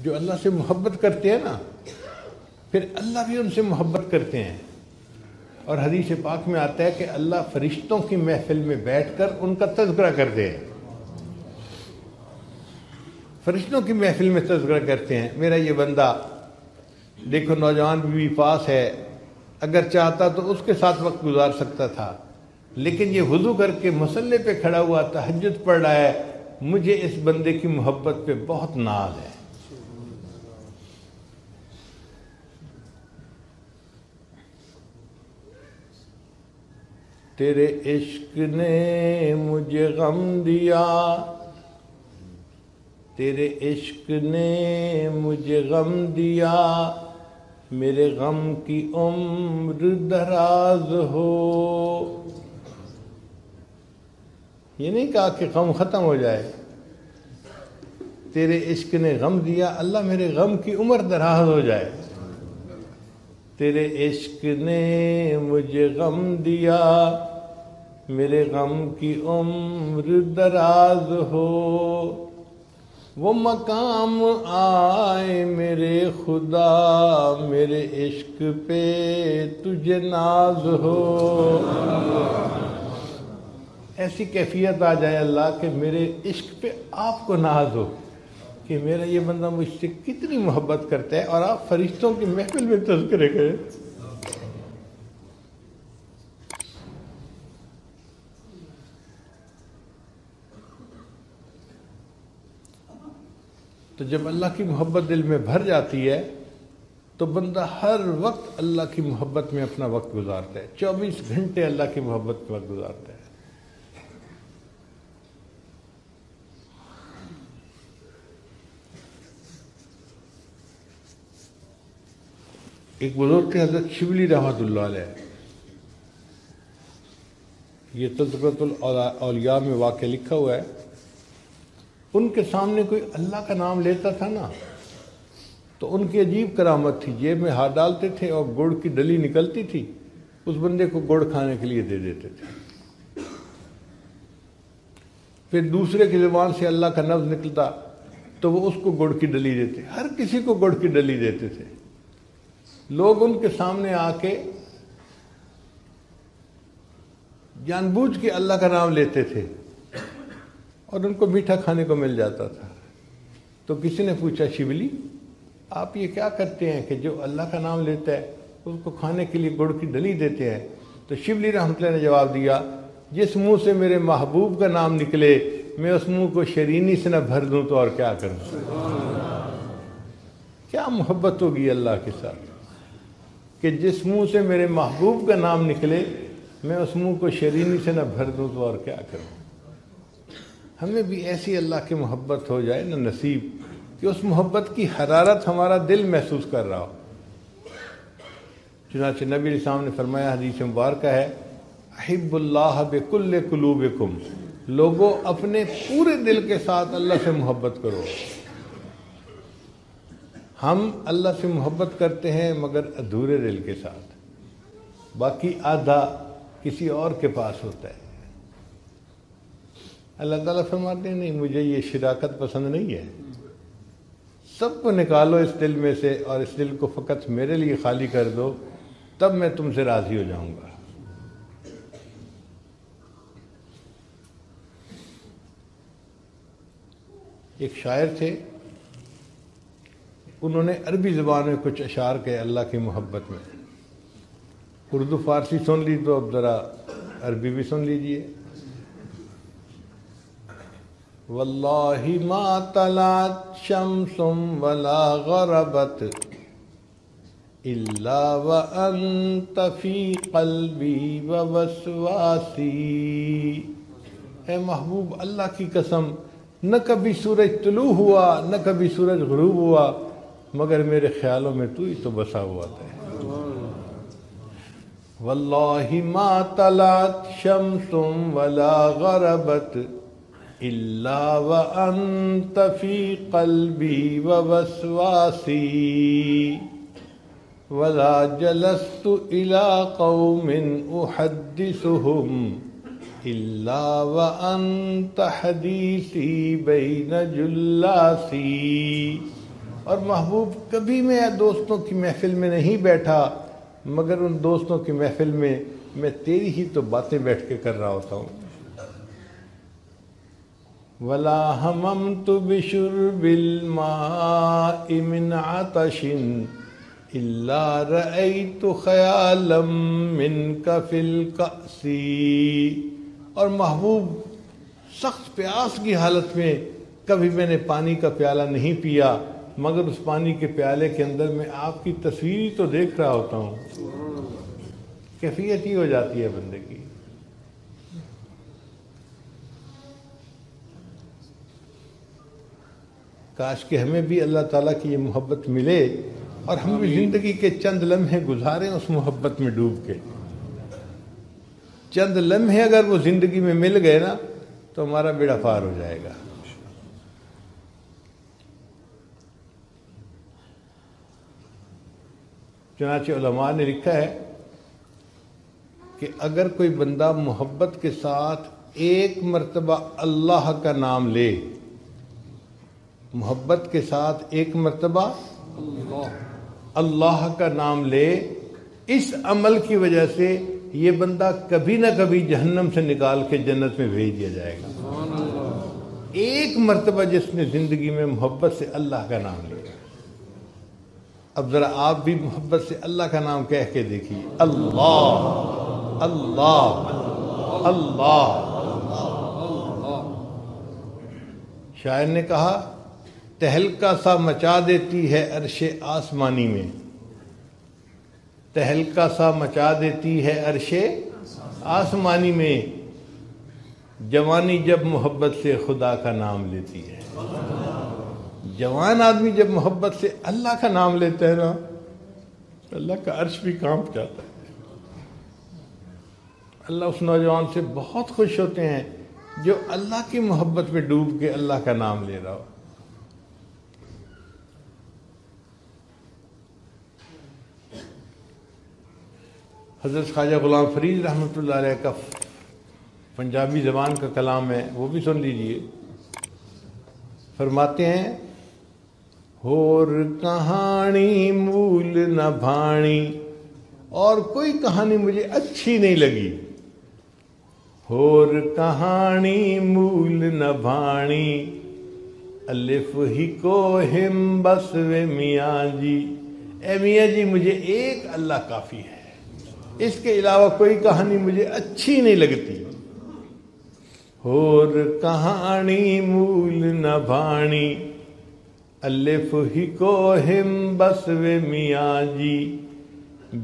جو اللہ سے محبت کرتے ہیں نا، پھر اللہ بھی ان سے محبت کرتے ہیں. اور حدیث پاک میں آتا ہے کہ اللہ فرشتوں کی محفل میں بیٹھ کر ان کا تذکرہ کرتے ہیں. فرشتوں کی محفل میں تذکرہ کرتے ہیں، میرا یہ بندہ دیکھو نوجوان بیوی پاس ہے، اگر چاہتا تو اس کے ساتھ وقت گزار سکتا تھا، لیکن یہ وضو کر کے مصلے پہ کھڑا ہوا تہجد پڑھ رہا ہے. مجھے اس بندے کی محبت پہ بہت ناز ہے. تیرے عشق نے مجھے غم دیا، تیرے عشق نے مجھے غم دیا، میرے غم کی عمر دراز ہو. یہ نہیں کہا کہ غم ختم ہو جائے. تیرے عشق نے غم دیا، اللہ میرے غم کی عمر دراز ہو جائے. تیرے عشق نے مجھے غم دیا، میرے غم کی عمر دراز ہو. وہ مقام آئے میرے خدا، میرے عشق پہ تجھے ناز ہو. ایسی کیفیت آ جائے اللہ کہ میرے عشق پہ آپ کو ناز ہو کہ میرا یہ بندہ مجھ سے کتنی محبت کرتا ہے، اور آپ فرشتوں کی محفل میں تذکرے کریں. تو جب اللہ کی محبت دل میں بھر جاتی ہے تو بندہ ہر وقت اللہ کی محبت میں اپنا وقت گزارتا ہے. 24 گھنٹے اللہ کی محبت میں وقت گزارتا ہے. ایک بزرگ تھے حضرت شبلی رحمۃ اللہ علیہ، یہ تذکرۃ الاولیاء میں واقعہ لکھا ہوا ہے. ان کے سامنے کوئی اللہ کا نام لیتا تھا نا تو ان کی عجیب کرامت تھی. جیب میں ہاتھ ڈالتے تھے اور گڑ کی ڈلی نکلتی تھی، اس بندے کو گڑ کھانے کے لیے دے دیتے تھے. پھر دوسرے کی زبان سے اللہ کا لفظ نکلتا تو وہ اس کو گڑ کی ڈلی دیتے. ہر کسی کو گڑ کی ڈلی دیتے تھے. لوگ ان کے سامنے آ کے جان بوجھ کے اللہ کا نام لیتے تھے اور ان کو میٹھا کھانے کو مل جاتا تھا. تو کسی نے پوچھا شبلی آپ یہ کیا کرتے ہیں کہ جو اللہ کا نام لیتا ہے اس کو کھانے کے لیے گڑ کی ڈلی دیتے ہیں؟ تو شبلی رحمۃ اللہ نے جواب دیا، جس منہ سے میرے محبوب کا نام نکلے میں اس منہ کو شرینی سے نہ بھر دوں تو اور کیا کروں. کیا محبت ہوگی اللہ کے ساتھ کہ جس منہ سے میرے محبوب کا نام نکلے میں اس منہ کو شرینی سے نہ بھر دوں تو اور کیا کروں. ہمیں بھی ایسی اللہ کی محبت ہو جائے نہ نصیب کہ اس محبت کی حرارت ہمارا دل محسوس کر رہا ہو. چنانچہ نبی علیہ السلام نے فرمایا، حدیث مبارکہ ہے، احب اللہ بکل قلوبکم، لوگوں اپنے پورے دل کے ساتھ اللہ سے محبت کرو. ہم اللہ سے محبت کرتے ہیں مگر ادھورے دل کے ساتھ، باقی آدھا کسی اور کے پاس ہوتا ہے. اللہ تعالیٰ فرماتے ہیں نہیں، مجھے یہ شراکت پسند نہیں ہے، سب کو نکالو اس دل میں سے اور اس دل کو فقط میرے لیے خالی کر دو، تب میں تم سے راضی ہو جاؤں گا. ایک شاعر تھے، انہوں نے عربی زبان میں کچھ اشعار کہے اللہ کی محبت میں. اردو فارسی سن لی تو اب ذرا عربی بھی سن لیجئے. واللہ ما طلعت شمس ولا غربت الا وانت فی قلبی ووسواسی. اے محبوب اللہ کی قسم، نہ کبھی سورج طلوع ہوا نہ کبھی سورج غروب ہوا مگر میرے خیالوں میں تو ہی تو بسا ہوا تھا. واللہ ما طلعت شمس ولا غربت الا وانت فی قلبی ووسواسی ولا جلست الى قوم احدثهم الا وانت حدیثی بین جلاسی. اور محبوب کبھی میں دوستوں کی محفل میں نہیں بیٹھا مگر ان دوستوں کی محفل میں میں تیری ہی تو باتیں بیٹھ کے کر رہا ہوتا ہوں. وَلَا هَمَمْتُ بِشُرْبِ الْمَاءِ مِنْ عَطَشٍ إِلَّا رَأَيْتُ خَيَالًا مِنْكَ فِي الْكَأْسِ. اور محبوب سخت پیاس کی حالت میں کبھی میں نے پانی کا پیالہ نہیں پیا مگر اس پانی کے پیالے کے اندر میں آپ کی تصویر ہی تو دیکھ رہا ہوتا ہوں. کیفیت ہی ہو جاتی ہے بندے کی. کاش کہ ہمیں بھی اللہ تعالیٰ کی یہ محبت ملے اور ہم بھی زندگی کے چند لمحے گزاریں اس محبت میں ڈوب کے. چند لمحے اگر وہ زندگی میں مل گئے نا تو ہمارا بیڑا پار ہو جائے گا. چنانچہ علماء نے لکھا ہے کہ اگر کوئی بندہ محبت کے ساتھ ایک مرتبہ اللہ کا نام لے، محبت کے ساتھ ایک مرتبہ اللہ کا نام لے، اس عمل کی وجہ سے یہ بندہ کبھی نہ کبھی جہنم سے نکال کے جنت میں بھیج دیا جائے گا. ایک مرتبہ جس نے زندگی میں محبت سے اللہ کا نام لیا. اب ذرا آپ بھی محبت سے اللہ کا نام کہہ کے دیکھیے، اللہ اللہ اللہ. شاعر نے کہا تہلکا سا مچا دیتی ہے عرش آسمانی میں، تہلکا سا مچا دیتی ہے عرش آسمانی میں، جوانی جب محبت سے خدا کا نام لیتی ہے. جوان آدمی جب محبت سے اللہ کا نام لیتا ہے نا اللہ کا عرش بھی کانپ جاتا ہے. اللہ اس نوجوان سے بہت خوش ہوتے ہیں جو اللہ کی محبت میں ڈوب کے اللہ کا نام لے رہا ہو. حضرت خواجہ غلام فرید رحمۃ اللہ علیہ کا پنجابی زبان کا کلام ہے، وہ بھی سن لیجئے. فرماتے ہیں ہور کہانی مول نہ بھاڑی، اور کوئی کہانی مجھے اچھی نہیں لگی. ہور کہانی مول نہ بھاڑی، الف ہی کو ہم بس وے میاں جی. اے میاں جی مجھے ایک اللہ کافی ہے، اس کے علاوہ کوئی کہانی مجھے اچھی نہیں لگتی. ہور کہانی مول نہ بھاڑی، الف ہی کو ہم بس وے میاں جی.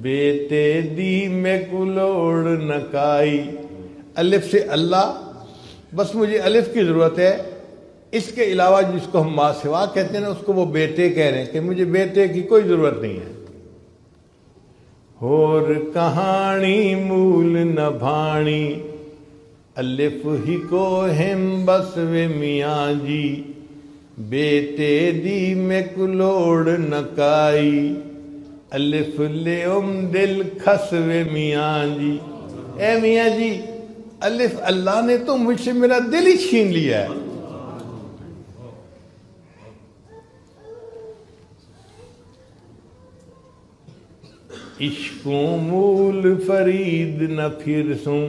بیتے دی میں کلوڑ نکائی. الف سے اللہ، بس مجھے الف کی ضرورت ہے، اس کے علاوہ جس کو ہم ما سوا کہتے ہیں نا اس کو وہ بیٹے کہہ رہے ہیں کہ مجھے بیٹے کی کوئی ضرورت نہیں ہے. ہور کہانی مول نہ بھاڑی، الف ہی کو ہم بس وے میاں جی. بیٹے دی میں کلوڑ نکائی، الف لے دل کھس وے میاں جی. اے میاں جی الف اللہ نے تو مجھ سے میرا دل ہی چھین لیا ہے. عشقوں مول فرید نہ پھر سوں.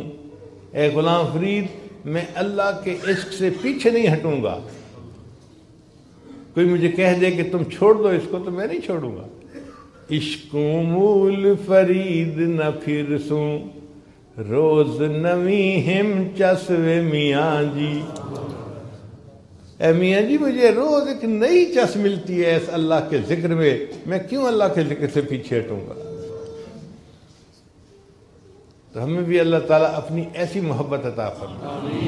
اے غلام فرید میں اللہ کے عشق سے پیچھے نہیں ہٹوں گا. کوئی مجھے کہہ دے کہ تم چھوڑ دو اس کو تو میں نہیں چھوڑوں گا. عشقوں مول فرید نہ پھر سوں، روز نویں ہم چس وے میاں جی. اے میاں جی مجھے روز ایک نئی چس ملتی ہے اس اللہ کے ذکر میں کیوں اللہ کے ذکر سے پیچھے ہٹوں گا. تو ہمیں بھی اللہ تعالیٰ اپنی ایسی محبت عطا فرمائے.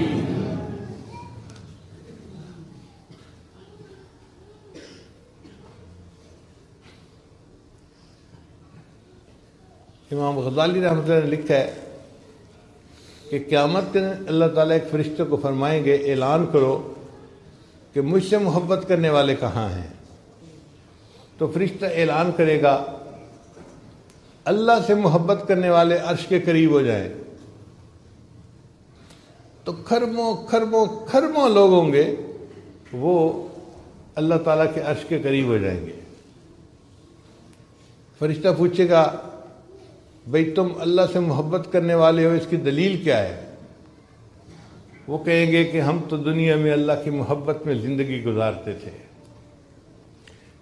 امام غزالی رحمۃ اللہ نے لکھا ہے کہ قیامت کے دن اللہ تعالیٰ ایک فرشتے کو فرمائیں گے اعلان کرو کہ مجھ سے محبت کرنے والے کہاں ہیں. تو فرشتہ اعلان کرے گا اللہ سے محبت کرنے والے عرش کے قریب ہو جائیں. تو کھربوں کھربوں کھربوں لوگ ہوں گے وہ اللہ تعالیٰ کے عرش کے قریب ہو جائیں گے۔ فرشتہ پوچھے گا بھئی تم اللہ سے محبت کرنے والے ہو، اس کی دلیل کیا ہے؟ وہ کہیں گے کہ ہم تو دنیا میں اللہ کی محبت میں زندگی گزارتے تھے،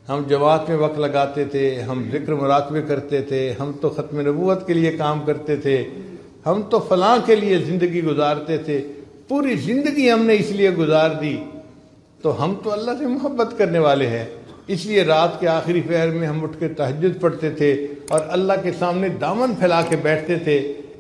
ہم جماعت میں وقت لگاتے تھے، ہم ذکر مراقبے کرتے تھے، ہم تو ختم نبوت کے لیے کام کرتے تھے، ہم تو فلاں کے لیے زندگی گزارتے تھے، پوری زندگی ہم نے اس لیے گزار دی، تو ہم تو اللہ سے محبت کرنے والے ہیں، اس لیے رات کے آخری پہر میں ہم اٹھ کے تہجد پڑھتے تھے اور اللہ کے سامنے دامن پھیلا کے بیٹھتے تھے،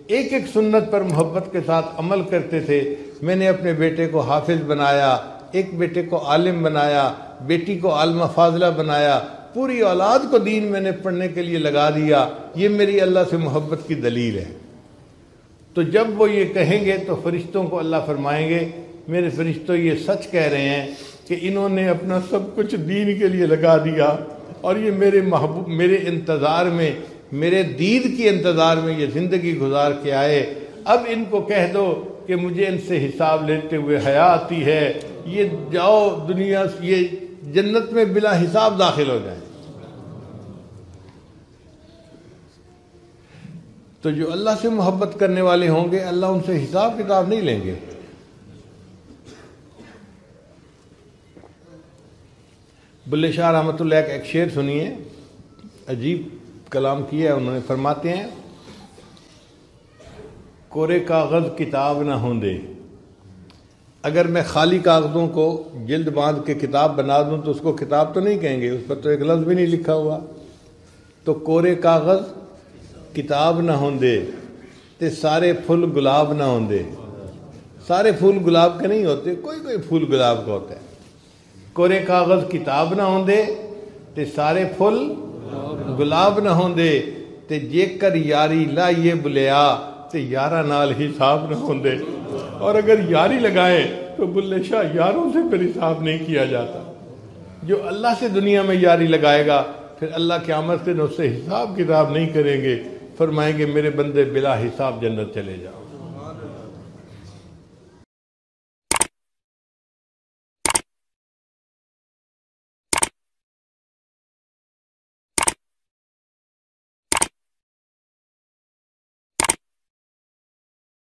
ایک ایک سنت پر محبت کے ساتھ عمل کرتے تھے۔ میں نے اپنے بیٹے کو حافظ بنایا، ایک بیٹے کو عالم بنایا، بیٹی کو عالمہ فاضلہ بنایا، پوری اولاد کو دین میں نے پڑھنے کے لیے لگا دیا، یہ میری اللہ سے محبت کی دلیل ہے۔ تو جب وہ یہ کہیں گے تو فرشتوں کو اللہ فرمائیں گے میرے فرشتوں یہ سچ کہہ رہے ہیں کہ انہوں نے اپنا سب کچھ دین کے لیے لگا دیا اور یہ میرے محبوب میرے انتظار میں، میرے دید کی انتظار میں یہ زندگی گزار کے آئے، اب ان کو کہہ دو کہ مجھے ان سے حساب لیتے ہوئے حیا آتی ہے، یہ جاؤ دنیا یہ جنت میں بلا حساب داخل ہو جائیں۔ تو جو اللہ سے محبت کرنے والے ہوں گے اللہ ان سے حساب کتاب نہیں لیں گے۔ بلے شاہ رحمۃ اللہ کا ایک شعر سنیے، عجیب کلام کیا ہے انہوں نے، فرماتے ہیں کورے کاغذ کتاب نہ ہوں دے، اگر میں خالی کاغذوں کو جلد باندھ کے کتاب بنا دوں تو اس کو کتاب تو نہیں کہیں گے، اس پر تو ایک لفظ بھی نہیں لکھا ہوا، تو کورے کاغذ کتاب نہ ہوں دے تے سارے پھول گلاب نہ ہوں دے۔ سارے پھول گلاب کے نہیں ہوتے، کوئی کوئی پھول گلاب کا ہوتا ہے۔ کورے کاغذ کتاب نہ ہوں دے تے سارے پھول گلاب نہ ہوں دے، تے جے کر یاری لائیے بلیا تے یارہ نال حساب نہ ہوں دے۔ اور اگر یاری لگائیں تو بلے شاہ یاروں سے پھر حساب نہیں کیا جاتا۔ جو اللہ سے دنیا میں یاری لگائے گا پھر اللہ قیامت سے اس سے حساب کتاب نہیں کریں گے، فرمائیں گے میرے بندے بلا حساب جنت چلے جاؤ۔